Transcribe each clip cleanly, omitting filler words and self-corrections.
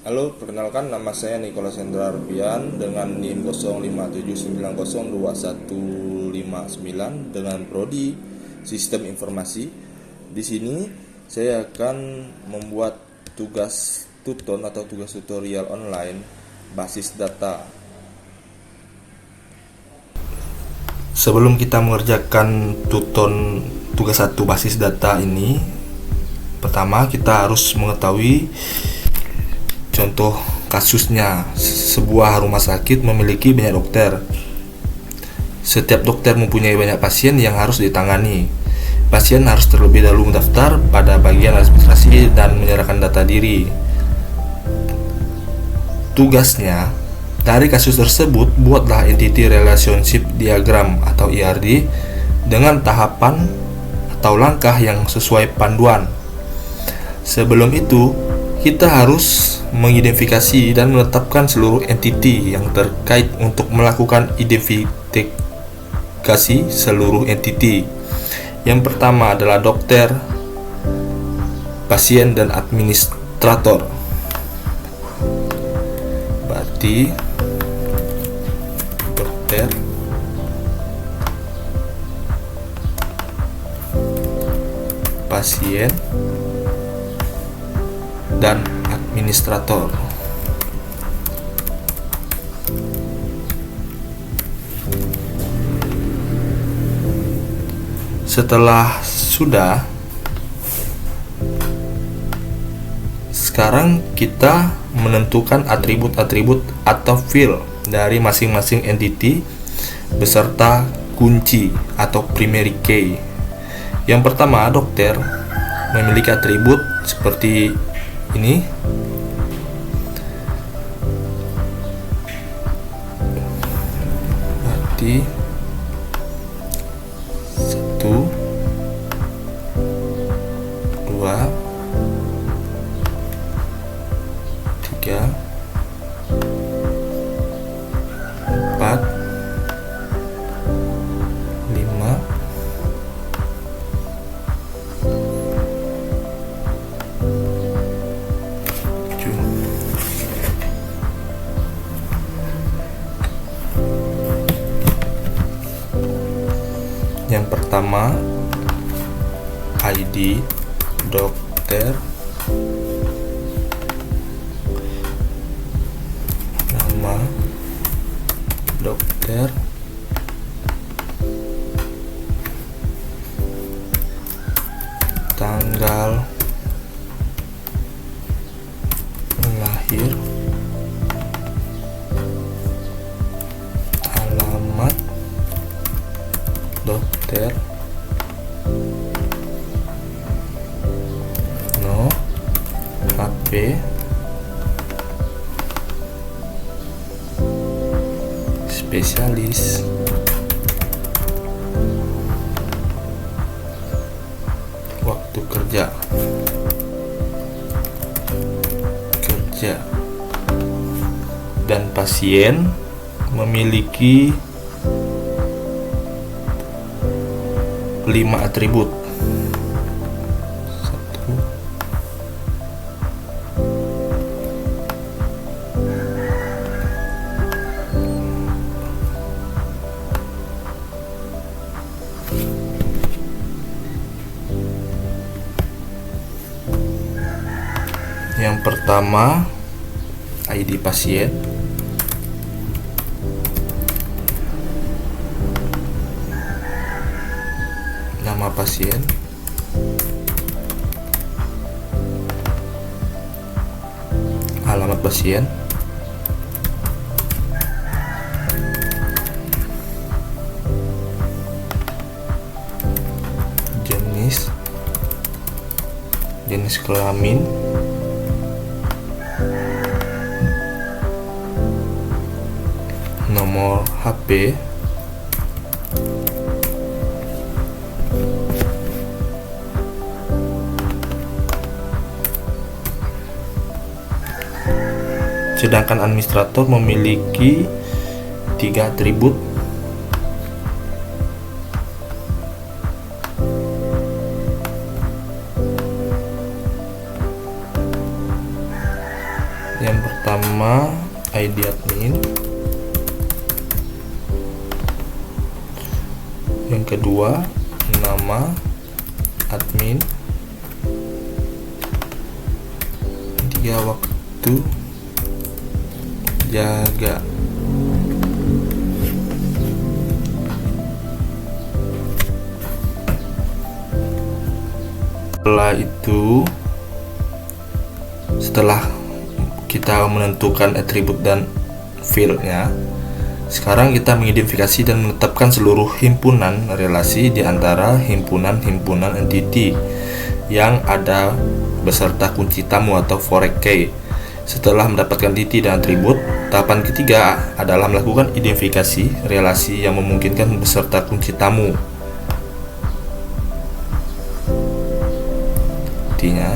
Halo, perkenalkan nama saya Nicholas Hendra Rupian dengan NIM 0579021159 dengan prodi Sistem Informasi. Di sini saya akan membuat tugas tuton atau tugas tutorial online basis data. Sebelum kita mengerjakan tugas satu basis data ini, pertama kita harus mengetahui contoh kasusnya. Sebuah rumah sakit memiliki banyak dokter. Setiap dokter mempunyai banyak pasien yang harus ditangani. Pasien harus terlebih dahulu mendaftar pada bagian administrasi dan menyerahkan data diri. Tugasnya, dari kasus tersebut buatlah entity relationship diagram atau ERD dengan tahapan atau langkah yang sesuai panduan. Sebelum itu, kita harus mengidentifikasi dan menetapkan seluruh entiti yang terkait untuk melakukan identifikasi seluruh entiti. Yang pertama adalah dokter, pasien, dan administrator. Berarti dokter, pasien, dan administrator. Setelah sudah, sekarang kita menentukan atribut-atribut atau field dari masing-masing entity beserta kunci atau primary key. Yang pertama, dokter memiliki atribut seperti ini. Berarti 1, 2, 3, 4, 5, 7. Yang pertama, ID dokter, nama dokter, tanggal lahir, alamat dokter, HP, spesialis, waktu kerja, dan pasien memiliki 5 atribut. Yang pertama, ID pasien, nama pasien, alamat pasien, jenis kelamin, nomor HP, sedangkan administrator memiliki 3 atribut. Yang pertama ID admin, yang kedua nama admin, ketiga waktu jaga. Setelah kita menentukan atribut dan fieldnya, sekarang kita mengidentifikasi dan menetapkan seluruh himpunan relasi di antara himpunan-himpunan entity yang ada beserta kunci tamu atau foreign key. Setelah mendapatkan entity dan atribut, tahapan ketiga adalah melakukan identifikasi relasi yang memungkinkan beserta kunci tamu. Artinya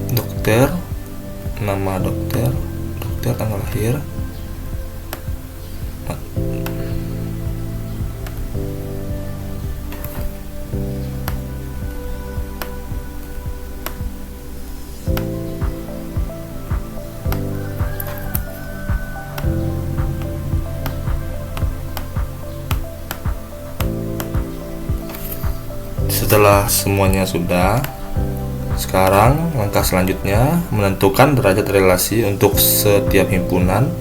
dokter, nama dokter, tanggal lahir, setelah semuanya sudah, sekarang langkah selanjutnya menentukan derajat relasi untuk setiap himpunan.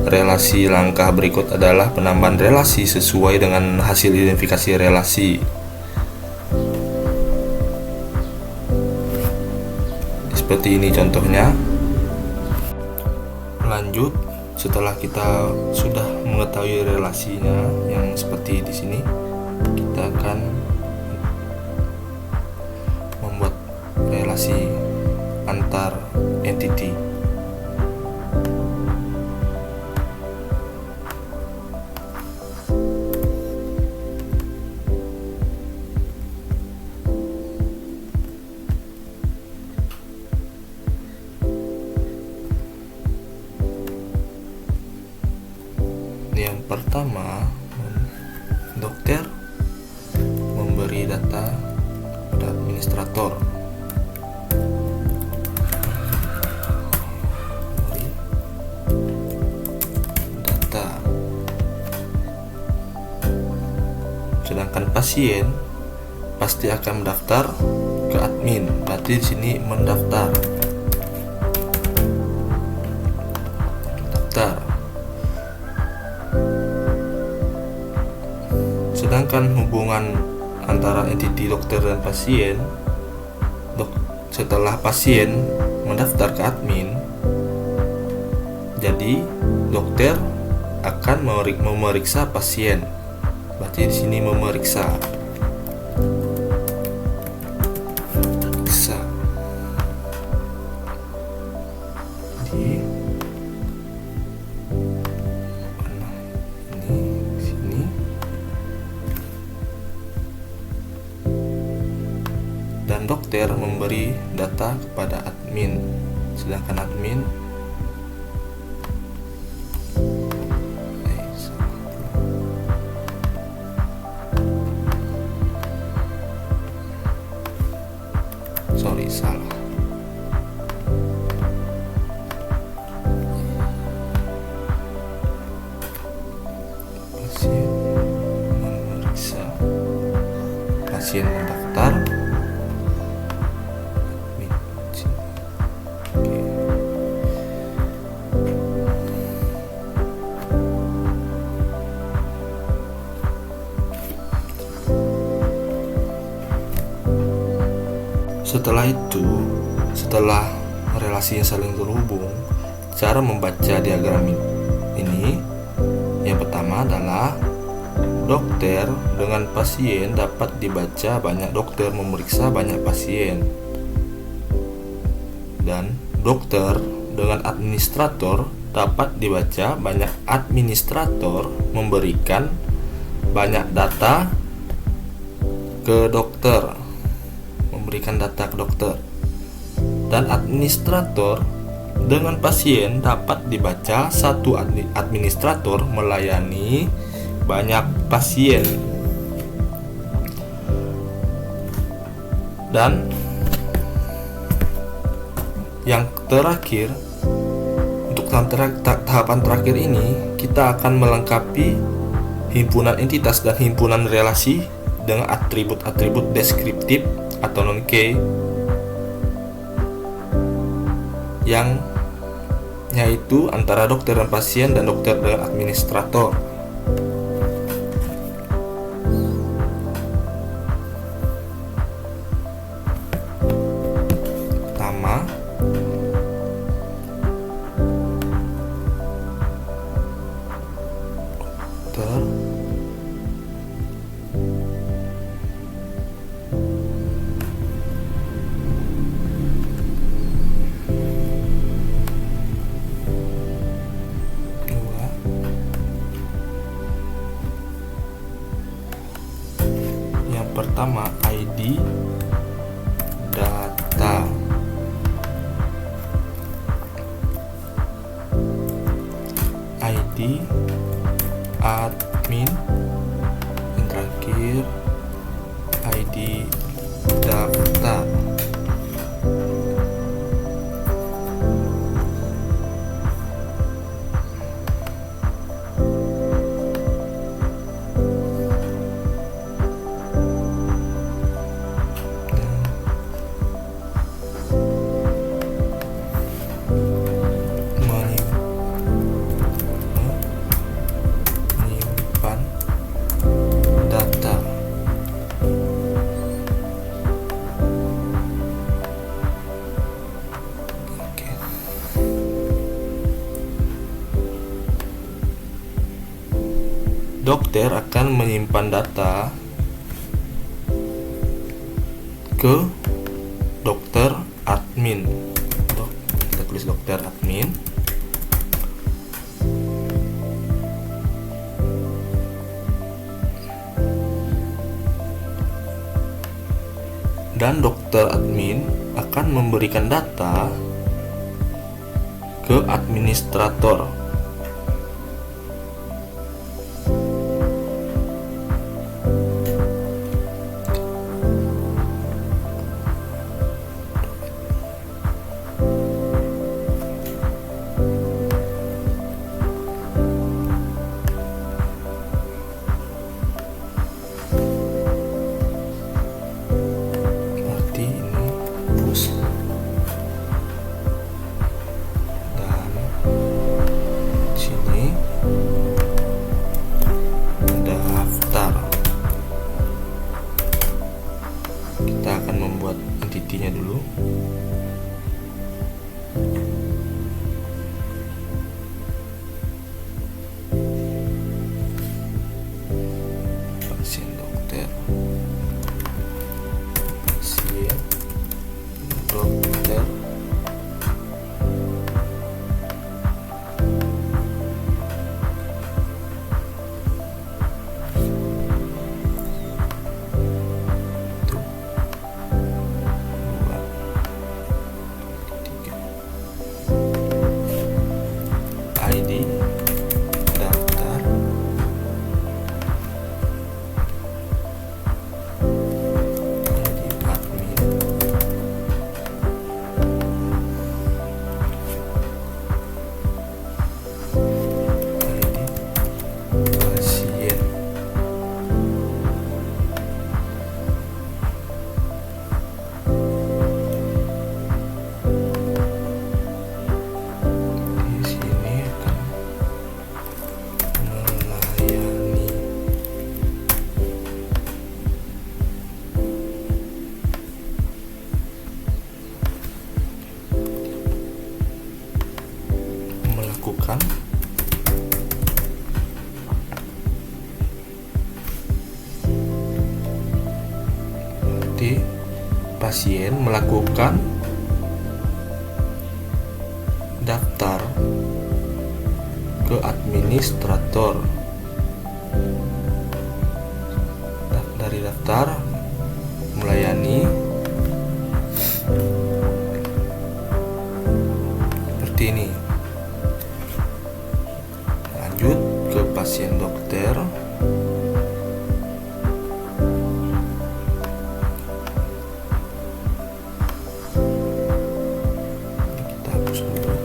Relasi langkah berikut adalah penambahan relasi sesuai dengan hasil identifikasi relasi. Seperti ini contohnya. Lanjut, setelah kita sudah mengetahui relasinya yang seperti di sini, kita akan membuat relasi antar entity. Yang pertama, dokter memberi data pada administrator. Sedangkan pasien pasti akan mendaftar ke admin. Berarti di sini mendaftar. Sedangkan hubungan antara entiti dokter dan pasien, setelah pasien mendaftar ke admin, jadi dokter akan memeriksa pasien. Berarti di sini memeriksa. Di mana ini sini. Dan dokter memberi data kepada admin. Sedangkan admin salah. Pasien memeriksa, pasien mendaftar. Setelah itu, setelah relasinya saling terhubung, cara membaca diagram ini yang pertama adalah dokter dengan pasien dapat dibaca banyak dokter memeriksa banyak pasien, dan dokter dengan administrator dapat dibaca banyak administrator memberikan banyak data ke dokter. dan administrator. Dengan pasien dapat dibaca satu administrator melayani banyak pasien. Dan yang terakhir, untuk tahapan terakhir ini kita akan melengkapi himpunan entitas dan himpunan relasi dengan atribut-atribut deskriptif atau non-key, yang yaitu antara dokter dan pasien dan dokter dan administrator. Pertama, dokter, pertama ID data, ID admin, yang terakhir ID data. Dokter akan menyimpan data ke dokter admin. Kita tulis dokter admin. Dan dokter admin akan memberikan data ke administrator. Kita akan membuat entity-nya dulu. Pasien dokter, pasien dokter, ID daftar, ID admin, ID pasien. Di sini akan melayani. Melakukan berarti pasien melakukan daftar ke administrator. Dari daftar melayani seperti ini. Lanjut ke pasien dokter. Kita hapus dulu.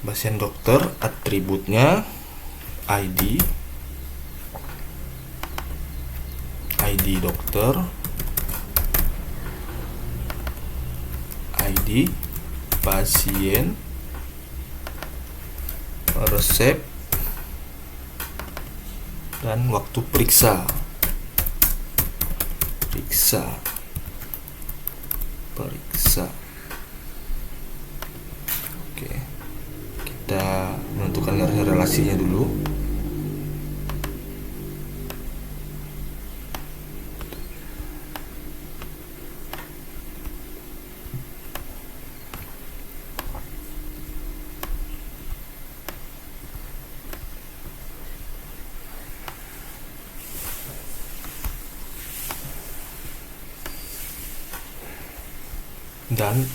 Pasien dokter, atributnya ID dokter, ID pasien, resep, dan waktu periksa. Oke, kita menentukan relasinya dulu. Dan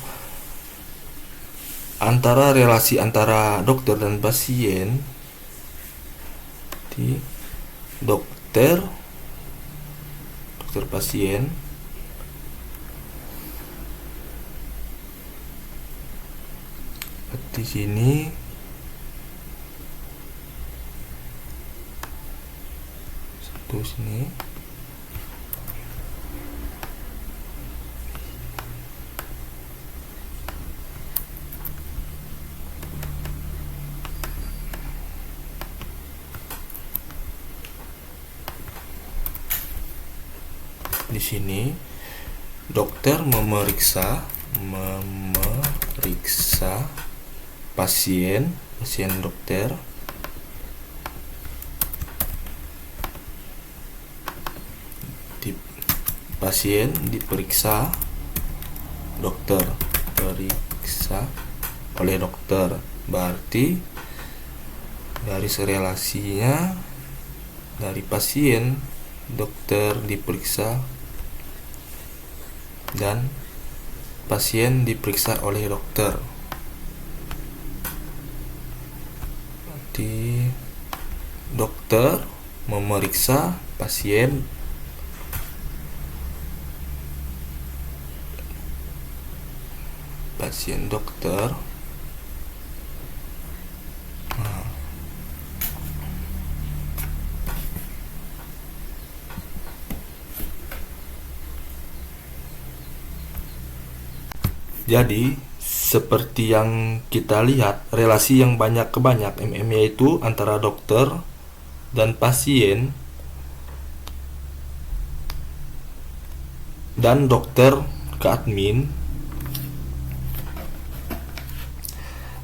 relasi antara dokter dan pasien di dokter pasien di sini satu sini. Di sini dokter memeriksa pasien dokter. Pasien diperiksa dokter, periksa oleh dokter. Berarti dari relasinya dari pasien dokter diperiksa dan pasien diperiksa oleh dokter. Berarti dokter memeriksa pasien, dokter Jadi, seperti yang kita lihat, relasi yang banyak ke banyak MM yaitu antara dokter dan pasien dan dokter ke admin.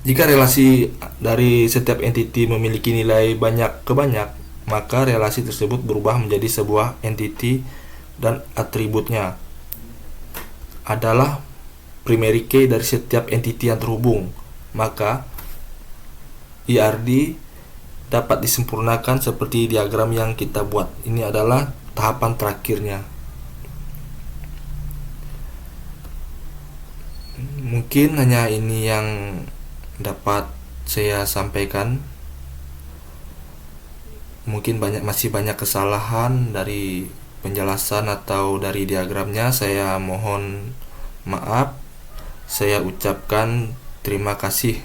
Jika relasi dari setiap entiti memiliki nilai banyak ke banyak, maka relasi tersebut berubah menjadi sebuah entiti dan atributnya adalah primary key dari setiap entiti yang terhubung. Maka IRD dapat disempurnakan seperti diagram yang kita buat. Ini adalah tahapan terakhirnya. Mungkin hanya ini yang dapat saya sampaikan. Mungkin masih banyak kesalahan dari penjelasan atau dari diagramnya. Saya mohon maaf. Saya ucapkan terima kasih.